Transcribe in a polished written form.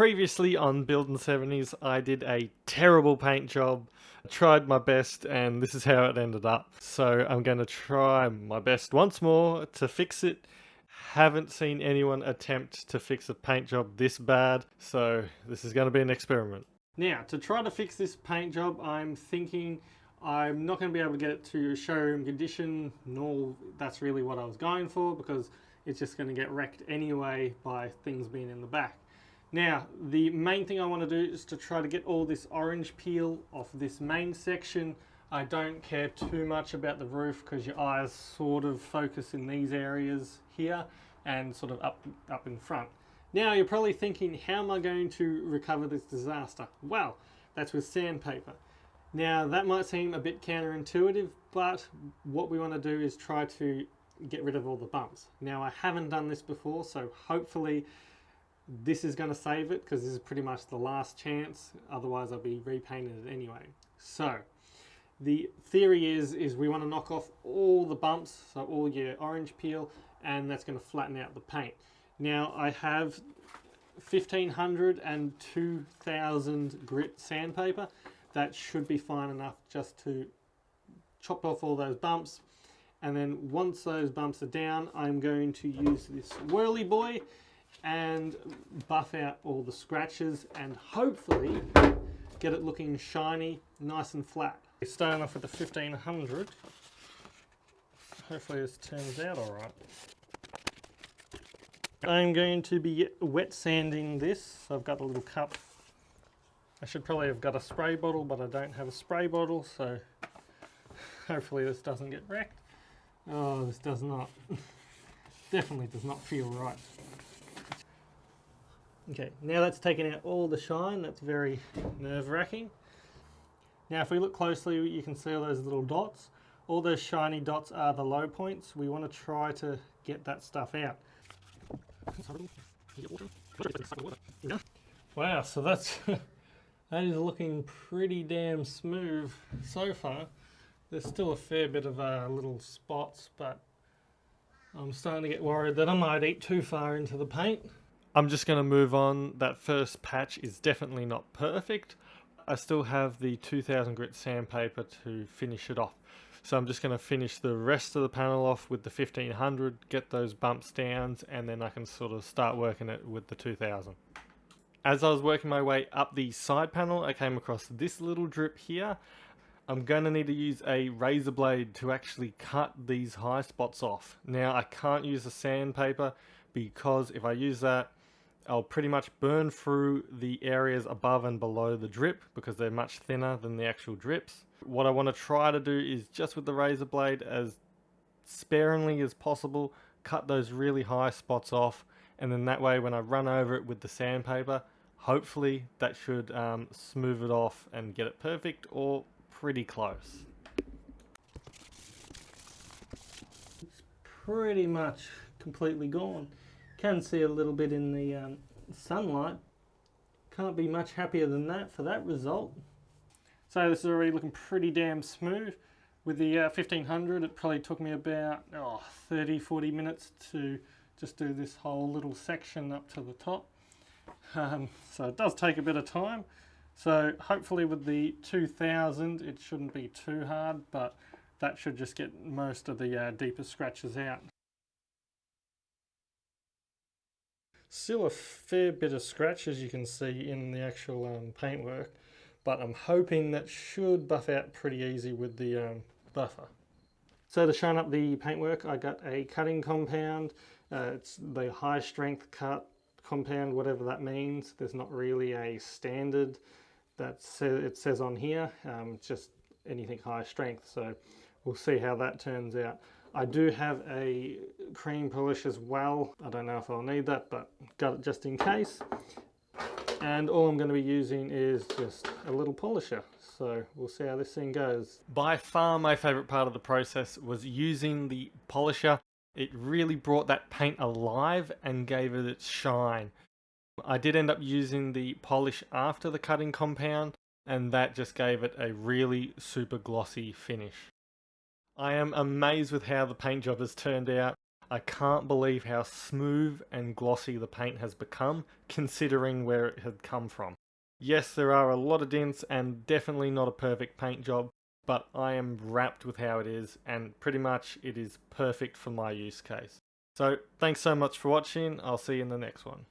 Previously on Building 70s, I did a terrible paint job, tried my best, and this is how it ended up. So I'm going to try my best once more to fix it. Haven't seen anyone attempt to fix a paint job this bad, so this is going to be an experiment. Now, to try to fix this paint job, I'm thinking I'm not going to be able to get it to showroom condition, nor that's really what I was going for, because it's just going to get wrecked anyway by things being in the back. Now, the main thing I want to do is to try to get all this orange peel off this main section. I don't care too much about the roof because your eyes sort of focus in these areas here and sort of up in front. Now, you're probably thinking, how am I going to recover this disaster? Well, that's with sandpaper. Now, that might seem a bit counterintuitive, but what we want to do is try to get rid of all the bumps. Now, I haven't done this before, so hopefully this is going to save it, because this is pretty much the last chance. Otherwise, I'll be repainting it anyway. So, the theory is we want to knock off all the bumps, so all your orange peel, and that's going to flatten out the paint. Now, I have 1500 and 2000 grit sandpaper. That should be fine enough just to chop off all those bumps. And then once those bumps are down, I'm going to use this whirly boy and buff out all the scratches and hopefully get it looking shiny, nice and flat. Starting off with the 1500. Hopefully this turns out alright. I'm going to be wet sanding this. So I've got a little cup. I should probably have got a spray bottle, but I don't have a spray bottle, so hopefully this doesn't get wrecked. Oh, this does not. Definitely does not feel right. Okay, now that's taken out all the shine. That's very nerve-wracking. Now if we look closely, you can see all those little dots. All those shiny dots are the low points. We want to try to get that stuff out. Wow, so that's that is looking pretty damn smooth so far. There's still a fair bit of little spots, but I'm starting to get worried that I might eat too far into the paint. I'm just going to move on. That first patch is definitely not perfect. I still have the 2000 grit sandpaper to finish it off. So I'm just going to finish the rest of the panel off with the 1500, get those bumps down, and then I can sort of start working it with the 2000. As I was working my way up the side panel, I came across this little drip here. I'm going to need to use a razor blade to actually cut these high spots off. Now, I can't use the sandpaper because if I use that, I'll pretty much burn through the areas above and below the drip because they're much thinner than the actual drips. What I want to try to do is just with the razor blade, as sparingly as possible, cut those really high spots off, and then that way when I run over it with the sandpaper, hopefully that should smooth it off and get it perfect or pretty close. It's pretty much completely gone. Can see a little bit in the sunlight. Can't be much happier than that for that result. So this is already looking pretty damn smooth. With the 1500, it probably took me about 30-40 minutes to just do this whole little section up to the top. So it does take a bit of time. So hopefully with the 2000 it shouldn't be too hard, but that should just get most of the deeper scratches out. Still a fair bit of scratch, as you can see in the actual paintwork, but I'm hoping that should buff out pretty easy with the buffer. So to shine up the paintwork, I got a cutting compound. It's the high strength cut compound, whatever that means. There's not really a standard that it says on here, just anything high strength, so we'll see how that turns out. I do have a cream polish as well. I don't know if I'll need that, but got it just in case. And all I'm going to be using is just a little polisher. So we'll see how this thing goes. By far my favorite part of the process was using the polisher. It really brought that paint alive and gave it its shine. I did end up using the polish after the cutting compound, and that just gave it a really super glossy finish. I am amazed with how the paint job has turned out. I can't believe how smooth and glossy the paint has become, considering where it had come from. Yes, there are a lot of dents and definitely not a perfect paint job, but I am wrapped with how it is, and pretty much it is perfect for my use case. So thanks so much for watching. I'll see you in the next one.